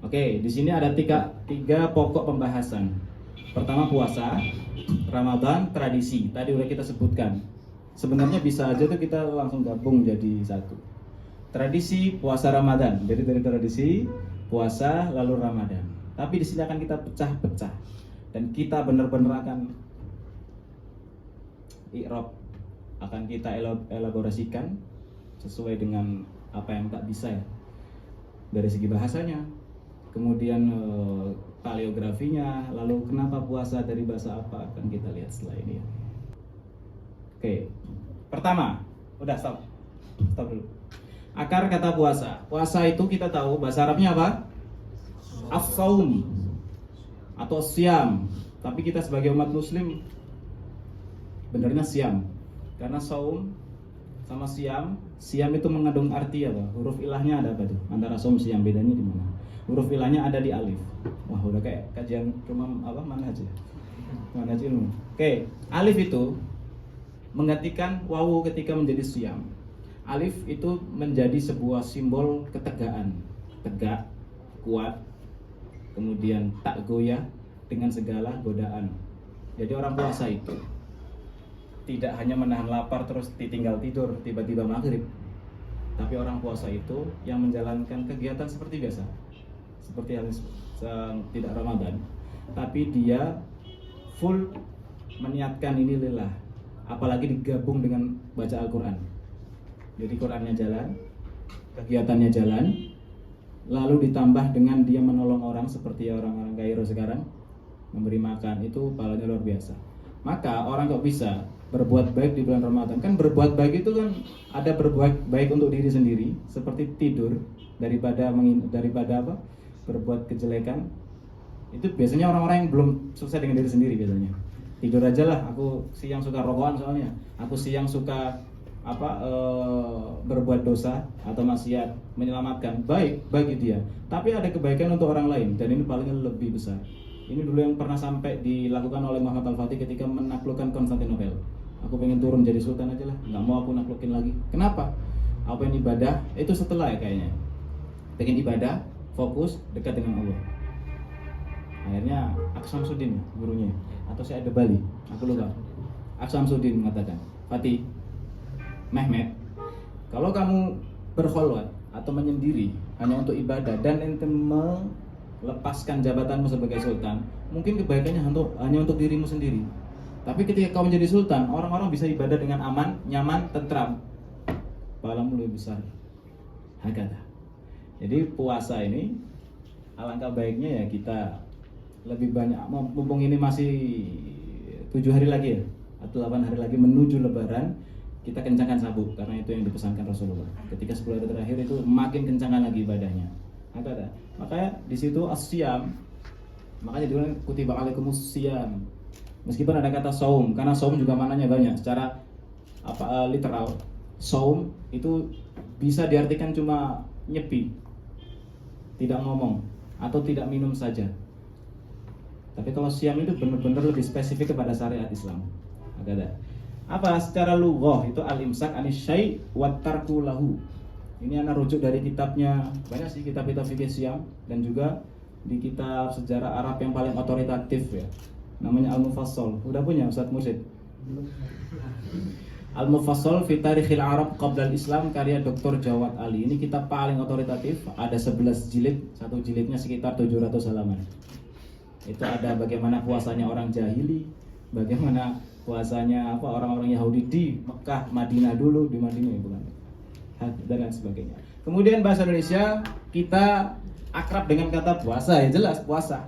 Oke, di sini ada tiga pokok pembahasan. Pertama puasa, Ramadan, tradisi. Tadi udah kita sebutkan. Sebenarnya bisa aja tuh kita langsung gabung jadi satu. Tradisi puasa Ramadan. Jadi dari tradisi puasa lalu Ramadan. Tapi di sini akan kita pecah-pecah dan kita benar-benar akan i'rab, akan kita elaborasikan sesuai dengan apa yang tak bisa ya. Dari segi bahasanya, kemudian paleografinya, lalu kenapa puasa dari bahasa apa akan kita lihat setelah ini. Oke, pertama, udah stop dulu. Akar kata puasa. Puasa itu kita tahu bahasa Arabnya apa? As-saum atau siam. Tapi kita sebagai umat muslim benarnya siam. Karena saum sama siam itu mengandung arti apa? Huruf ilahnya ada apa tuh? Antara saum siam bedanya di mana? Huruf ilahnya ada di alif. Wah, udah kayak kajian cuma apa mana aja. Mana aja ilmu. Oke, alif itu menggantikan wawu ketika menjadi siam. Alif itu menjadi sebuah simbol ketegaan, tegak, kuat, kemudian tak goyah dengan segala godaan. Jadi orang puasa itu tidak hanya menahan lapar terus ditinggal tidur tiba-tiba maghrib, tapi orang puasa itu yang menjalankan kegiatan seperti biasa, seperti yang tidak Ramadan, tapi dia full meniatkan ini lillah, apalagi digabung dengan baca Al-Quran. Jadi Qurannya jalan, kegiatannya jalan, lalu ditambah dengan dia menolong orang seperti orang-orang Kairo sekarang, memberi makan, itu pahalanya luar biasa. Maka orang kok bisa berbuat baik di bulan Ramadan? Kan berbuat baik itu kan ada berbuat baik untuk diri sendiri, seperti tidur daripada apa? Berbuat kejelekan. Itu biasanya orang-orang yang belum sukses dengan diri sendiri biasanya. Tidur aja lah, aku siang suka rokokan soalnya. Aku siang suka berbuat dosa atau maksiat, menyelamatkan, baik bagi dia. Tapi ada kebaikan untuk orang lain dan ini paling lebih besar. Ini dulu yang pernah sampai dilakukan oleh Muhammad Al-Fatih ketika menaklukkan Konstantinopel. Aku pengen turun jadi sultan aja lah, nggak mau aku naklukin lagi. Kenapa? Aku pengen ibadah, itu setelah ya kayaknya. Pengen ibadah, fokus, dekat dengan Allah. Akhirnya Aksamsuddin gurunya, atau saya ada Bali, aku lupa. Aksamsuddin mengatakan, Fatih, Mehmet, kalau kamu berkholwat atau menyendiri hanya untuk ibadah dan ente melepaskan jabatanmu sebagai sultan, mungkin kebaikannya hanya untuk dirimu sendiri. Tapi ketika kau menjadi sultan, orang-orang bisa ibadah dengan aman, nyaman, tentram. Pahalamu lebih besar. Hakata. Jadi puasa ini alangkah baiknya ya kita lebih banyak, mumpung ini masih 7 hari lagi ya, atau 8 hari lagi menuju Lebaran, kita kencangkan sabuk, karena itu yang dipesankan Rasulullah. Ketika 10 hari terakhir itu makin kencangkan lagi ibadahnya. Makanya di situ as-siyam, makanya dibilang kutiba alaikumus siyam. Meskipun ada kata saum, karena saum juga maknanya banyak. Secara literal, saum itu bisa diartikan cuma nyepi, tidak ngomong atau tidak minum saja. Tapi kalau siyam itu benar-benar lebih spesifik kepada syariat Islam. Apa secara lughah itu al-imsak anis syai' wa tarku lahu. Ini anak rujuk dari kitabnya, banyak sih kitab-kitab fikih siyam, dan juga di kitab sejarah Arab yang paling otoritatif ya, namanya Al-Mufassal. Udah punya Ustaz Mursyid? Al-Mufassal fi Tarikhil Arab Qabla al-Islam karya Dr. Jawad Ali. Ini kitab paling otoritatif, ada 11 jilid, satu jilidnya sekitar 700 halaman. Itu ada bagaimana puasanya orang jahili, bagaimana puasanya orang-orang Yahudi di Mekah, Madinah dulu, di Madinah ya bukan, dan lain sebagainya. Kemudian bahasa Indonesia kita akrab dengan kata puasa, ya jelas puasa.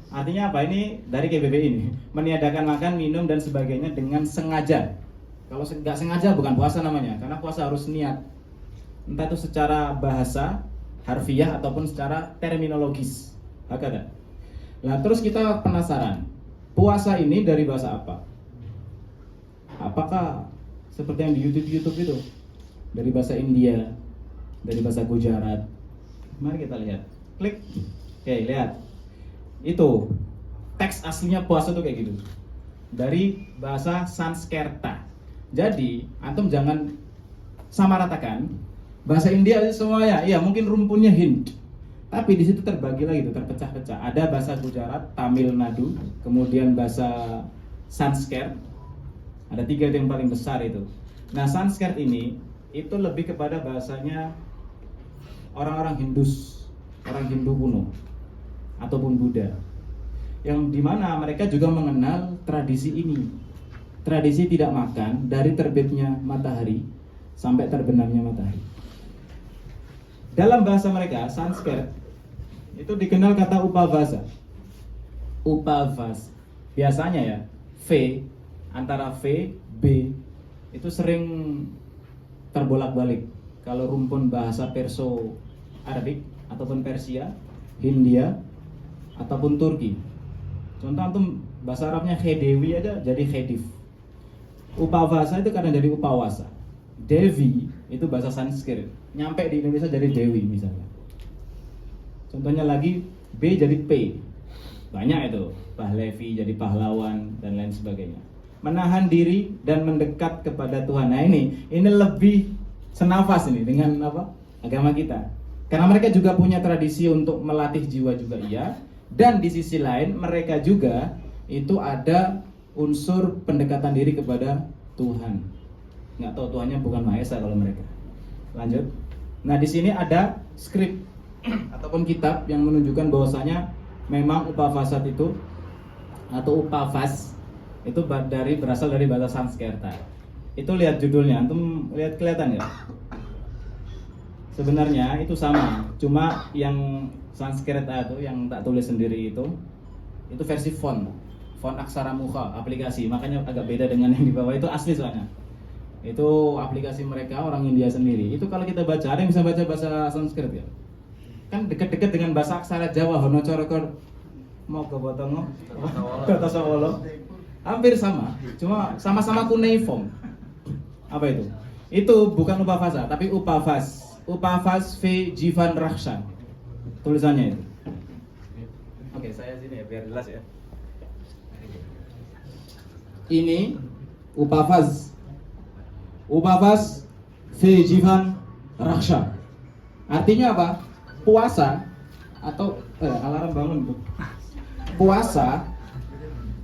Artinya apa? Ini dari KBB ini, meniadakan makan, minum dan sebagainya dengan sengaja. Kalau nggak sengaja bukan puasa namanya, karena puasa harus niat. Entah itu secara bahasa harfiah ataupun secara terminologis. Hakada. Nah terus kita penasaran, puasa ini dari bahasa apa? Apakah seperti yang di YouTube itu dari bahasa India, dari bahasa Gujarat? Mari kita lihat. Klik. Oke, lihat. Itu teks aslinya puasa tuh kayak gitu. Dari bahasa Sanskerta. Jadi, antum jangan samaratakan bahasa India itu semuanya. Iya, mungkin rumpunnya Hind. Tapi di situ terbagi lagi tuh, terpecah-pecah. Ada bahasa Gujarat, Tamil Nadu, kemudian bahasa Sanskrit. Ada 3 itu yang paling besar itu. Nah, Sanskrit ini itu lebih kepada bahasanya orang-orang Hindus, orang Hindu kuno ataupun Buddha. Yang dimana mereka juga mengenal tradisi ini. Tradisi tidak makan dari terbitnya matahari sampai terbenamnya matahari. Dalam bahasa mereka, Sanskrit itu dikenal kata upavasa. Upavas. Biasanya ya, V, antara V, B itu sering terbolak-balik. Kalau rumpun bahasa Perso Arabik ataupun Persia, Hindia ataupun Turki. Contoh antum bahasa Arabnya Khedewi aja jadi Khedif. Upavasa itu kadang jadi Upawasa. Devi itu bahasa Sanskrit. Nyampe di Indonesia jadi Dewi misalnya. Contohnya lagi B jadi P. Banyak itu. Pahlevi jadi pahlawan dan lain sebagainya. Menahan diri dan mendekat kepada Tuhan. Nah ini lebih senafas ini dengan apa? Agama kita. Karena mereka juga punya tradisi untuk melatih jiwa juga iya. Dan di sisi lain mereka juga itu ada unsur pendekatan diri kepada Tuhan. Nggak tahu Tuhannya bukan Maha Esa kalau mereka. Lanjut. Nah di sini ada skrip ataupun kitab yang menunjukkan bahwasanya memang upavasat itu atau upavas itu berasal dari bahasa Sanskerta. Itu lihat judulnya, antum lihat kelihatan ya? Sebenarnya itu sama, cuma yang Sanskerta itu yang tak tulis sendiri itu versi font aksara muka aplikasi, makanya agak beda dengan yang di bawah. Itu asli soalnya. Itu aplikasi mereka orang India sendiri. Itu kalau kita baca, ada yang bisa baca bahasa Sanskrit ya? Kan dekat-dekat dengan bahasa aksara Jawa, hono corokor mau ke botongo, ke tasawolo, hampir sama, cuma sama-sama kuneiform. Apa itu? Itu bukan upavasa, tapi upavas V Jivan Raksha. Tulisannya itu. Oke, saya sini ya biar jelas ya. Ini upavas V Jivan Raksha. Artinya apa? Puasa atau alarm bangun bu. Puasa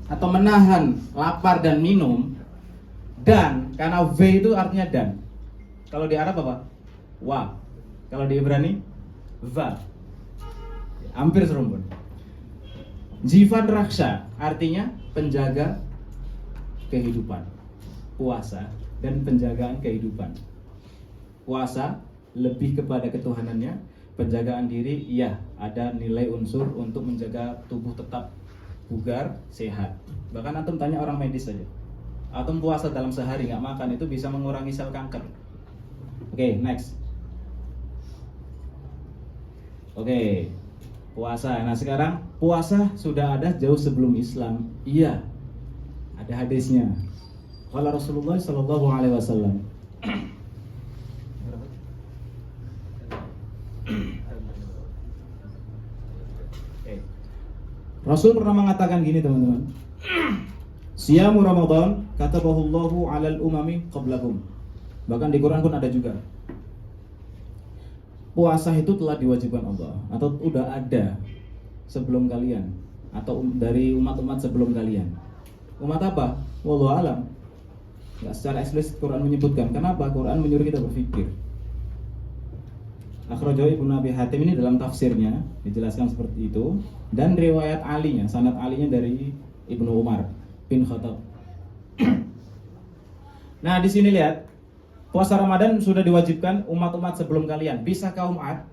atau menahan lapar dan minum, dan karena V itu artinya dan. Kalau di Arab apa? Wa. Kalau di Ibrani va. Hampir serumpun. Jivan Raksha artinya penjaga kehidupan. Puasa dan penjagaan kehidupan. Puasa lebih kepada ketuhanannya. Penjagaan diri, iya, ada nilai unsur untuk menjaga tubuh tetap bugar, sehat. Bahkan antum tanya orang medis saja, antum puasa dalam sehari nggak makan itu bisa mengurangi sel kanker. Oke, next. Oke, puasa. Nah sekarang puasa sudah ada jauh sebelum Islam. Iya, ada hadisnya. Qala Rasulullah Sallallahu Alaihi Wasallam. Rasul pernah mengatakan gini teman-teman. Siyamu Ramadan katabahullahu 'alal umami qablakum. Bahkan di Quran pun ada juga. Puasa itu telah diwajibkan Allah atau udah ada sebelum kalian atau dari umat-umat sebelum kalian. Umat apa? Wallahu alam. Enggak secara eksplisit Quran menyebutkan. Kenapa? Quran menyuruh kita berpikir. Akhrajahu Ibnu Abi Hatim ini dalam tafsirnya dijelaskan seperti itu, dan riwayat alinya, sanad alinya dari Ibnu Umar bin Khattab. Nah, di sini lihat, puasa Ramadan sudah diwajibkan umat-umat sebelum kalian. Bisa kaum Ad,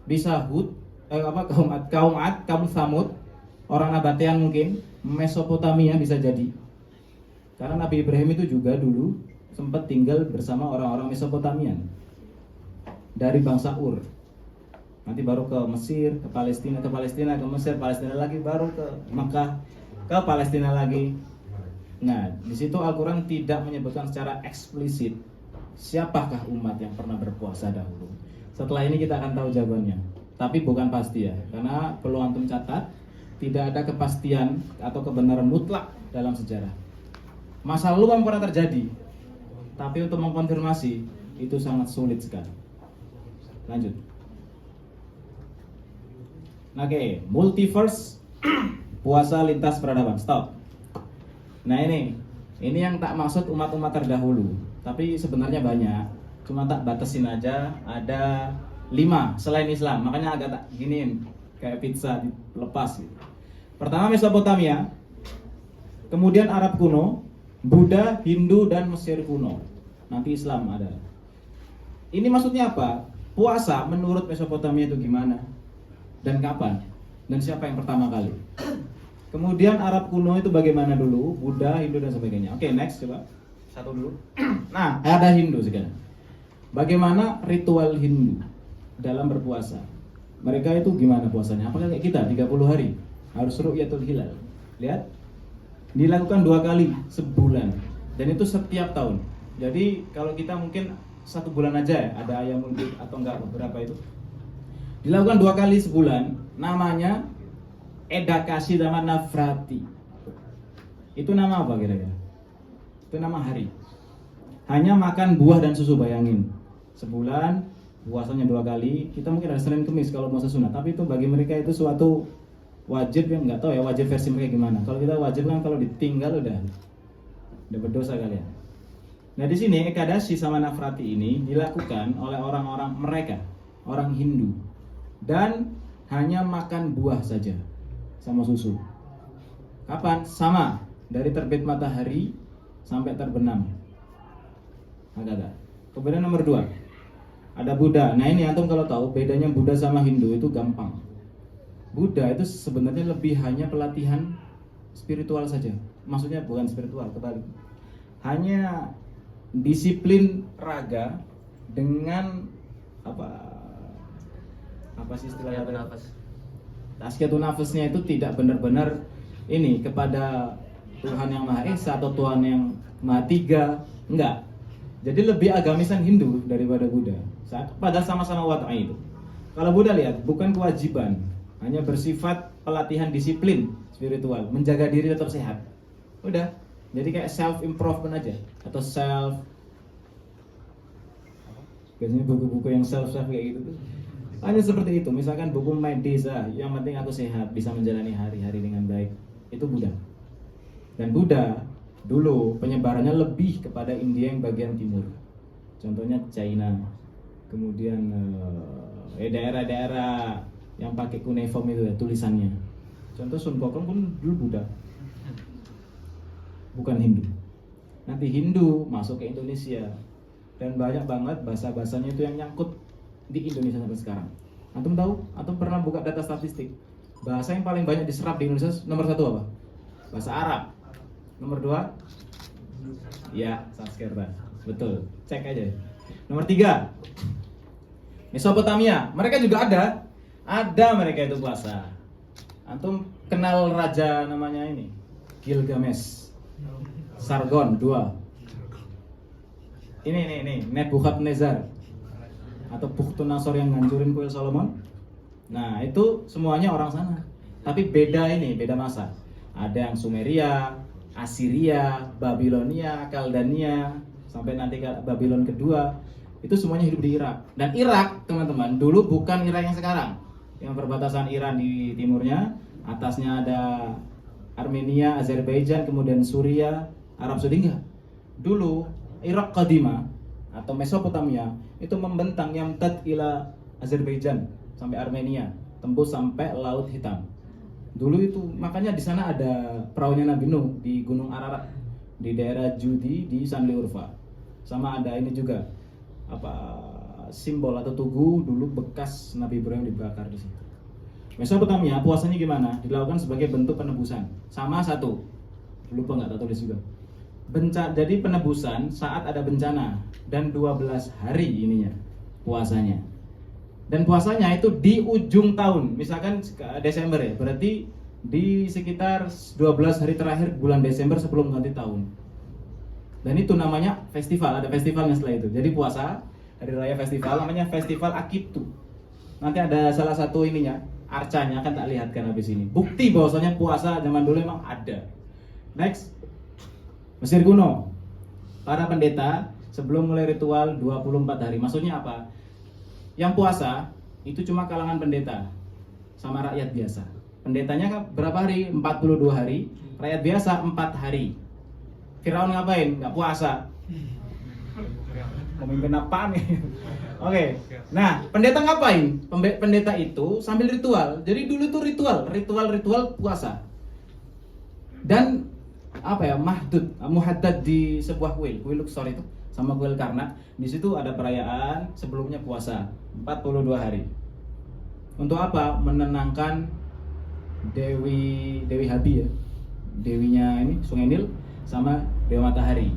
bisa Hud, kaum Ad, kaum Tsamud, orang Nabatean mungkin, Mesopotamia bisa jadi. Karena Nabi Ibrahim itu juga dulu sempat tinggal bersama orang-orang Mesopotamian. Dari bangsa Ur, nanti baru ke Mesir, ke Palestina, ke Mesir, Palestina lagi, baru ke Makkah, ke Palestina lagi. Nah, di situ Al-Quran tidak menyebutkan secara eksplisit siapakah umat yang pernah berpuasa dahulu. Setelah ini kita akan tahu jawabannya, tapi bukan pasti ya, karena perlu antum catat, tidak ada kepastian atau kebenaran mutlak dalam sejarah. Masa lalu memang pernah terjadi, tapi untuk mengkonfirmasi itu sangat sulit sekali. Lanjut. Oke, multiverse puasa lintas peradaban. Stop. Nah ini yang tak maksud umat-umat terdahulu, tapi sebenarnya banyak. Cuma tak batasin aja. Ada 5 selain Islam. Makanya agak tak giniin kayak pizza dilepas gitu. Pertama Mesopotamia, kemudian Arab kuno, Buddha, Hindu, dan Mesir kuno. Nanti Islam ada. Ini maksudnya apa? Puasa menurut Mesopotamia itu gimana? Dan kapan? Dan siapa yang pertama kali? Kemudian Arab kuno itu bagaimana dulu? Buddha, Hindu, dan sebagainya. Oke, next coba. Satu dulu. Nah, ada Hindu sekarang. Bagaimana ritual Hindu dalam berpuasa? Mereka itu gimana puasanya? Apakah kayak kita 30 hari? Harus ru'yatul hilal. Lihat. Dilakukan 2 kali sebulan. Dan itu setiap tahun. Jadi kalau kita mungkin 1 bulan aja ya, ada ayam ungkit atau enggak beberapa itu. Dilakukan 2 kali sebulan, namanya Edakasi Dama Nafrati. Itu nama apa kira-kira? Itu nama hari. Hanya makan buah dan susu, bayangin. Sebulan, puasanya 2 kali. Kita mungkin ada Senin Kemis kalau puasa sunat, tapi itu bagi mereka itu suatu wajib yang nggak tahu ya wajib versi mereka gimana. Kalau kita wajib kan kalau ditinggal udah berdosa kalian. Nah di sini Ekadashi sama Nafrati ini dilakukan oleh orang-orang mereka, orang Hindu. Dan hanya makan buah saja sama susu. Kapan? Sama dari terbit matahari sampai terbenam. Agak-agak. Kemudian nomor 2 ada Buddha. Nah ini antum kalau tahu bedanya Buddha sama Hindu itu gampang. Buddha itu sebenarnya lebih hanya pelatihan spiritual saja. Maksudnya bukan spiritual, kebalik. Hanya disiplin raga dengan apa sih istilahnya nafas. Tazkiyatun nafasnya itu tidak benar-benar ini kepada Tuhan yang Maha Esa atau Tuhan yang Maha Tiga, enggak. Jadi lebih agamisan Hindu daripada Buddha. Padahal sama-sama wat'i itu. Kalau Buddha lihat bukan kewajiban, hanya bersifat pelatihan disiplin spiritual, menjaga diri tetap sehat. Udah. Jadi kayak self improvement aja atau biasanya buku-buku yang self kayak gitu tuh. Hanya seperti itu, misalkan buku medis, yang penting aku sehat, bisa menjalani hari-hari dengan baik. Itu Buddha. Dan Buddha dulu penyebarannya lebih kepada India yang bagian timur. Contohnya China. Kemudian daerah-daerah yang pakai cuneiform itu ya tulisannya. Contoh Sun Gokong pun dulu Buddha. Bukan Hindu. Nanti Hindu masuk ke Indonesia. Dan banyak banget bahasa-bahasanya itu yang nyangkut di Indonesia sampai sekarang. Antum tahu? Antum pernah buka data statistik? Bahasa yang paling banyak diserap di Indonesia nomor 1 apa? Bahasa Arab. Nomor 2? Ya, Sanskerta. Betul. Cek aja. Nomor 3? Mesopotamia. Mereka juga ada. Ada mereka itu puasa. Antum kenal raja namanya ini? Gilgamesh. Sargon 2. Ini Nebukadnezar atau Bukhtunasor yang ngancurin kuil Solomon. Nah itu semuanya orang sana. Tapi beda masa. Ada yang Sumeria, Assyria, Babilonia, Kaldania, sampai nanti Babylon kedua. Itu semuanya hidup di Irak. Dan Irak teman-teman dulu bukan Irak yang sekarang. Yang perbatasan Iran di timurnya, atasnya ada Armenia, Azerbaijan, kemudian Suria, Arab Saudi. Enggak. Dulu Irak Qadimah atau Mesopotamia itu membentang yamtad ila Azerbaijan sampai Armenia, tembus sampai Laut Hitam. Dulu itu makanya di sana ada perahunya Nabi Nuh di Gunung Ararat di daerah Judi di Sanli Urfa. Sama ada ini juga simbol atau tugu dulu bekas Nabi Ibrahim dibakar di situ. Mesopotamia puasanya gimana? Dilakukan sebagai bentuk penebusan. Sama satu. Lupa nggak tulis juga. Jadi penebusan saat ada bencana dan 12 hari ininya puasanya. Dan puasanya itu di ujung tahun, misalkan Desember ya, berarti di sekitar 12 hari terakhir bulan Desember sebelum ganti tahun. Dan itu namanya festival, ada festivalnya setelah itu. Jadi puasa, hari raya festival namanya Festival Akitu. Nanti ada salah satu ininya, arcanya akan tak lihatkan habis ini. Bukti bahwasanya puasa zaman dulu memang ada. Next. Mesir kuno. Para pendeta sebelum mulai ritual 24 hari. Maksudnya apa? Yang puasa itu cuma kalangan pendeta. sama rakyat biasa. Pendetanya berapa hari? 42 hari. Rakyat biasa 4 hari. Firaun ngapain? Nggak puasa. Pemimpin apaan nih? Oke. Nah, pendeta ngapain? Pendeta itu sambil ritual. Jadi dulu itu ritual puasa. Dan apa ya? Muhaddad di sebuah kuil Luxor itu sama kuil Karnak. Di situ ada perayaan sebelumnya puasa 42 hari. Untuk apa? Menenangkan Dewi Habi ya. Dewinya ini Sungai Nil sama Dewa Matahari.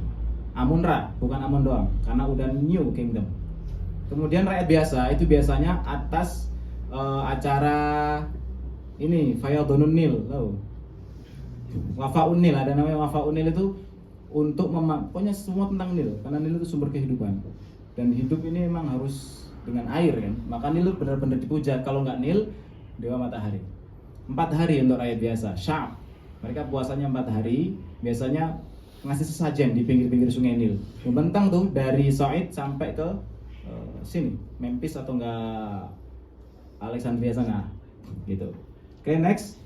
Amun-Ra, bukan Amun doang, karena udah New Kingdom. Kemudian rakyat biasa itu biasanya atas acara ini Fayadunun Nil, tahu? Wafaun Nil, ada namanya Wafaun Nil itu untuk pokoknya semua tentang Nil, karena Nil itu sumber kehidupan. Dan hidup ini memang harus dengan air kan. Maka Nil itu benar-benar dipuja. Kalau nggak Nil, Dewa Matahari. 4 hari untuk rakyat biasa. Syam. Mereka puasanya 4 hari, biasanya ngasih sesajen di pinggir-pinggir Sungai Nil. Membentang tuh dari Said sampai ke sini, Memphis atau enggak Alexandria sana, gitu. Oke, next.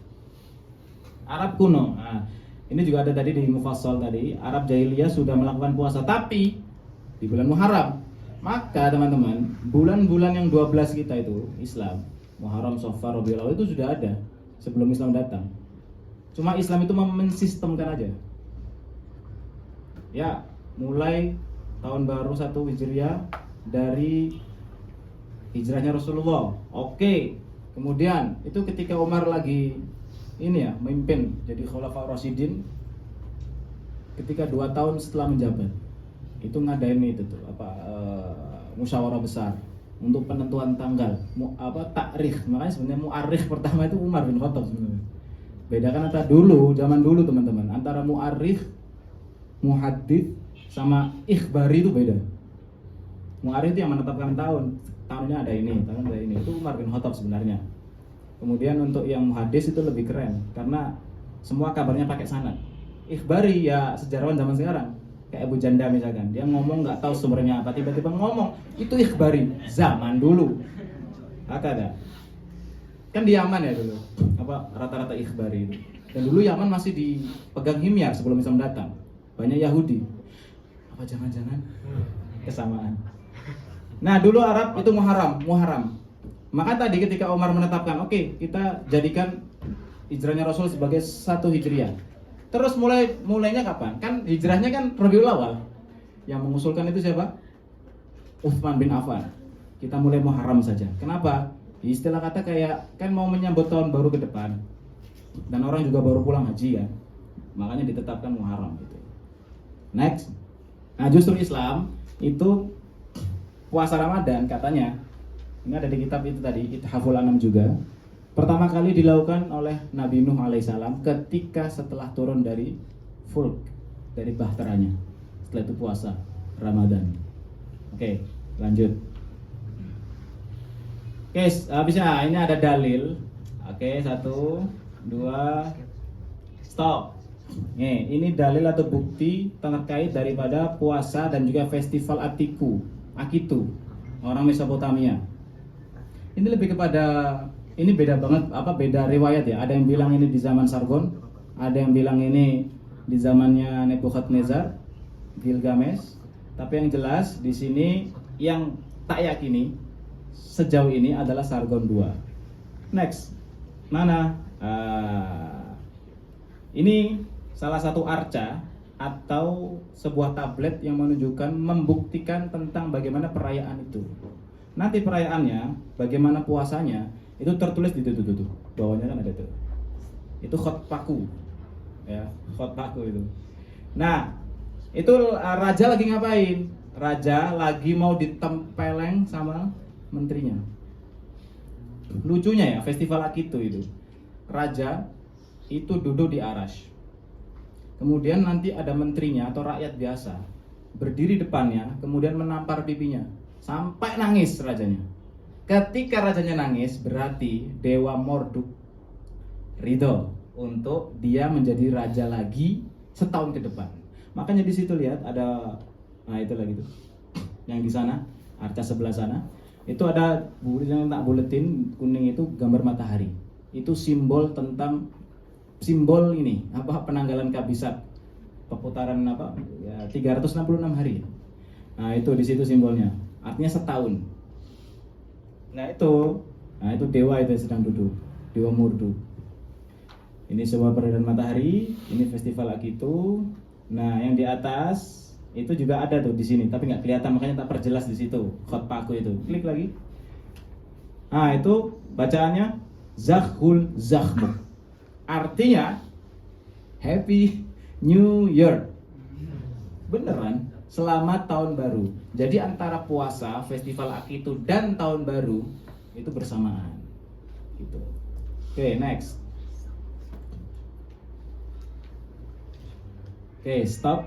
Arab kuno. Nah, ini juga ada tadi di Mufassal tadi, Arab jahiliyah sudah melakukan puasa tapi di bulan Muharram. Maka teman-teman, bulan-bulan yang 12 kita itu Islam, Muharram, Safar, Rabiul Awal itu sudah ada sebelum Islam datang. Cuma Islam itu mensistemkan aja. Ya, mulai tahun baru 1 Hijriah dari hijrahnya Rasulullah. Oke. Kemudian itu ketika Umar lagi ini ya, memimpin jadi Khulafaur Rasyidin, ketika 2 tahun setelah menjabat. Itu ngadain itu tuh musyawarah besar untuk penentuan tanggal, takrikh. Makanya sebenarnya mu'arikh pertama itu Umar bin Khattab sebenarnya. Bedakan antara zaman dulu teman-teman, antara mu'arikh, muhaddits sama ikhbari itu beda. Mu'arikh itu yang menetapkan tahunnya ada ini, tahun ada ini. Itu Umar bin Khattab sebenarnya. Kemudian untuk yang muhaddits itu lebih keren karena semua kabarnya pakai sanad. Ikhbari ya sejarawan zaman sekarang. Kayak Abu Janda misalkan, dia ngomong nggak tahu sumbernya apa, tiba-tiba ngomong, itu ikhbari zaman dulu. Ada. Kan di Yaman ya dulu, rata-rata ikhbari itu. Dan dulu Yaman masih dipegang Himyar sebelum Islam datang. Banyak Yahudi. Apa jangan-jangan kesamaan? Nah dulu Arab itu Muharram. Maka tadi ketika Umar menetapkan, oke, kita jadikan hijrahnya Rasul sebagai 1 Hijriah. Terus mulainya kapan? Kan hijrahnya kan Rabiul Awal. Yang mengusulkan itu siapa? Utsman bin Affan. Kita mulai Muharram saja. Kenapa? Istilah kata kayak kan mau menyambut tahun baru ke depan. Dan orang juga baru pulang haji ya. Makanya ditetapkan Muharram gitu. Next. Nah, justru Islam itu puasa Ramadan katanya. Ini ada di kitab itu tadi, Ithaful Anam juga. Pertama kali dilakukan oleh Nabi Nuh alaihissalam ketika setelah turun dari fulk, dari bahteranya. Setelah itu puasa Ramadan. Oke, lanjut. Oke, habisnya ini ada dalil. Oke, 1, 2, stop. Nih, ini dalil atau bukti terkait daripada puasa dan juga festival Akitu, orang Mesopotamia. Ini lebih kepada, ini beda banget, beda riwayat ya. Ada yang bilang ini di zaman Sargon, ada yang bilang ini di zamannya Nebukadnezar, Gilgamesh. Tapi yang jelas di sini yang tak yakini sejauh ini adalah Sargon II. Next, mana? Ini salah satu arca atau sebuah tablet yang menunjukkan, membuktikan tentang bagaimana perayaan itu. Nanti perayaannya, bagaimana puasanya, itu tertulis di tuh. Bawahnya kan ada tuh. Itu khotpaku. Ya, khotpaku itu. Nah, itu raja lagi ngapain? Raja lagi mau ditempeleng sama menterinya. Lucunya ya, festival Akitu itu. Raja itu duduk di arash. Kemudian nanti ada menterinya atau rakyat biasa berdiri depannya, kemudian menampar pipinya sampai nangis rajanya. Ketika rajanya nangis, berarti Dewa Marduk ridho untuk dia menjadi raja lagi setahun ke depan. Makanya di situ lihat ada, nah itu lagi tuh, yang di sana, arca sebelah sana, itu ada yang tak buletin kuning itu gambar matahari. itu simbol ini penanggalan kabisat, perputaran ya 366 hari. Nah itu di situ simbolnya, artinya setahun. Nah itu dewa itu yang sedang duduk, dewa murdu. Ini sebuah peredaran matahari, ini festival Akito. Nah yang di atas itu juga ada tuh di sini, tapi nggak kelihatan, makanya tak perjelas di situ. Khotpaku itu, klik lagi. Nah itu bacaannya Zakhul Zakhmu, artinya Happy New Year. Beneran, selamat tahun baru. Jadi antara puasa, festival Akito dan tahun baru itu bersamaan. Gitu. Oke, next. Oke, stop.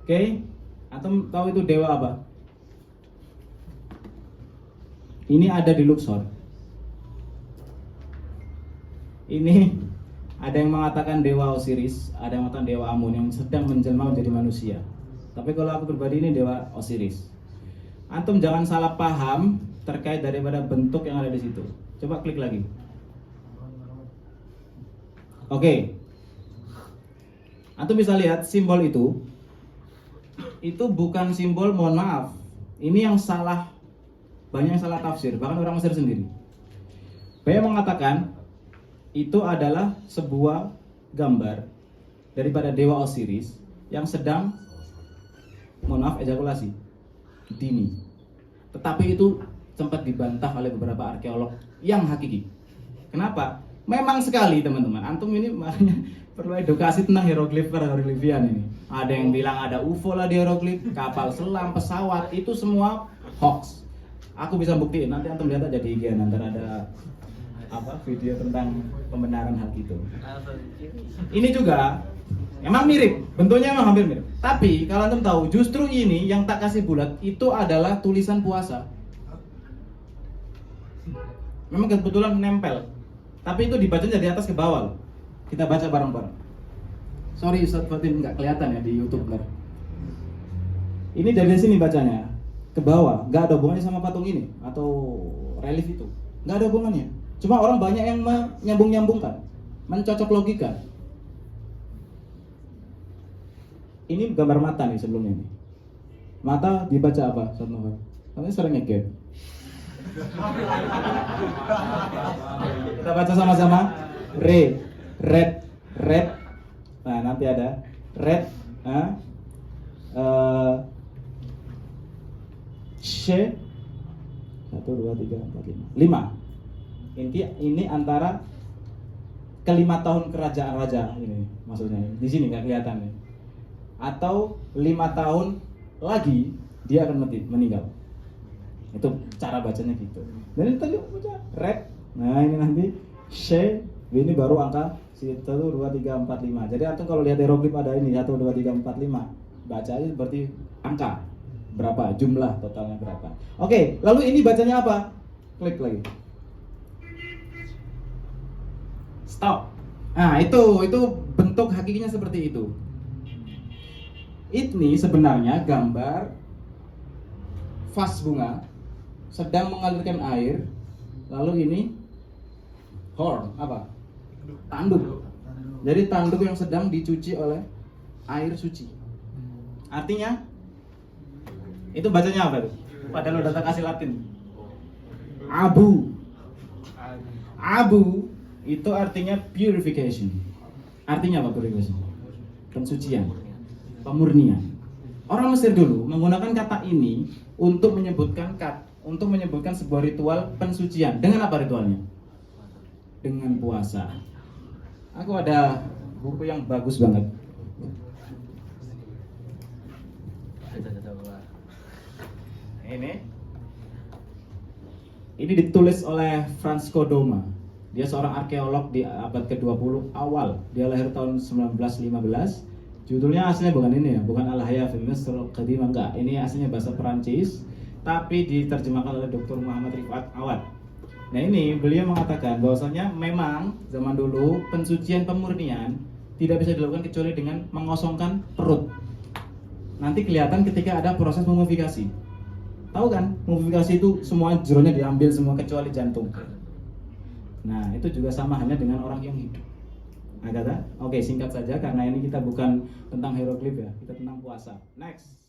Oke, antum tahu itu dewa apa? Ini ada di Luxor. Ini ada yang mengatakan dewa Osiris, ada yang mengatakan dewa Amun yang sedang menjelma menjadi manusia. Tapi kalau aku pribadi ini dewa Osiris. Antum jangan salah paham terkait daripada bentuk yang ada di situ. Coba klik lagi. Oke. Antum bisa lihat simbol itu bukan simbol, mohon maaf. Ini yang salah, banyak yang salah tafsir, bahkan orang Mesir sendiri. Banyak mengatakan itu adalah sebuah gambar daripada dewa Osiris yang sedang, mohon maaf, ejakulasi dini. Tetapi itu sempat dibantah oleh beberapa arkeolog yang hakiki. Kenapa? Memang sekali teman-teman, antum ini makanya perlu edukasi tentang hieroglifian ini. Ada yang bilang ada UFO lah di hieroglif, kapal selam, pesawat, itu semua hoax. Aku bisa buktiin, nanti antum lihat aja di IG, nanti ada video tentang pembenaran hal itu. Ini juga emang mirip, bentuknya emang hampir mirip. Tapi kalau antum tahu, justru ini yang tak kasih bulat itu adalah tulisan puasa. Memang kebetulan nempel, tapi itu dibaca dari atas ke bawah. Kita baca bareng-bareng. Sorry Ustaz Fatin nggak kelihatan ya di YouTube ntar. Ini dari sini bacanya ke bawah, nggak ada hubungannya sama patung ini atau relief itu, nggak ada hubungannya. Cuma orang banyak yang menyambung-nyambungkan, mencocok logika. Ini gambar mata nih sebelumnya nih. Mata dibaca apa? Katanya sering ngegep. Kita baca sama-sama. Red. Nah nanti ada red. She 1, 2, 3, 4, 5 ini antara kelima tahun kerajaan raja ini maksudnya. Di sini nggak kelihatan ya. Atau 5 tahun lagi dia akan meninggal. Itu cara bacanya gitu. Dan itu tadi baca red. Nah ini nanti she, ini baru angka 1, 2, 3, 4, 5. Jadi antum kalau lihat hieroglif ada ini 1, 2, 3, 4, 5. Baca aja berarti angka berapa, jumlah totalnya berapa. Oke, lalu ini bacanya apa? Klik lagi. Stop. Nah, itu bentuk hakikinya seperti itu. Ini sebenarnya gambar vas bunga sedang mengalirkan air. Lalu ini horn, apa? Tanduk. Jadi tanduk yang sedang dicuci oleh air suci. Artinya itu bacanya apa tuh? Padahal udah tak kasih Latin. Abu itu artinya purification. Artinya apa purification? Pensucian, pemurnian. Orang Mesir dulu menggunakan kata ini untuk menyebutkan sebuah ritual pensucian. Dengan apa ritualnya? Dengan puasa. Aku ada buku yang bagus banget. Ini ditulis oleh Francisco Doma. Dia seorang arkeolog di abad ke-20 awal. Dia lahir tahun 1915. Judulnya aslinya bukan ini ya, bukan Al-Haya fi Misr Al-Qadimah, enggak. Ini aslinya bahasa Perancis, tapi diterjemahkan oleh Dr. Muhammad Rifat Awad. Nah ini beliau mengatakan bahwasanya memang zaman dulu pensucian pemurnian tidak bisa dilakukan kecuali dengan mengosongkan perut. Nanti kelihatan ketika ada proses mumifikasi. Tahu kan, mumifikasi itu semua jeronya diambil semua kecuali jantung. Nah, itu juga sama hanya dengan orang yang hidup. Nah, kata, oke, singkat saja karena ini kita bukan tentang hieroglif ya, kita tentang puasa. Next.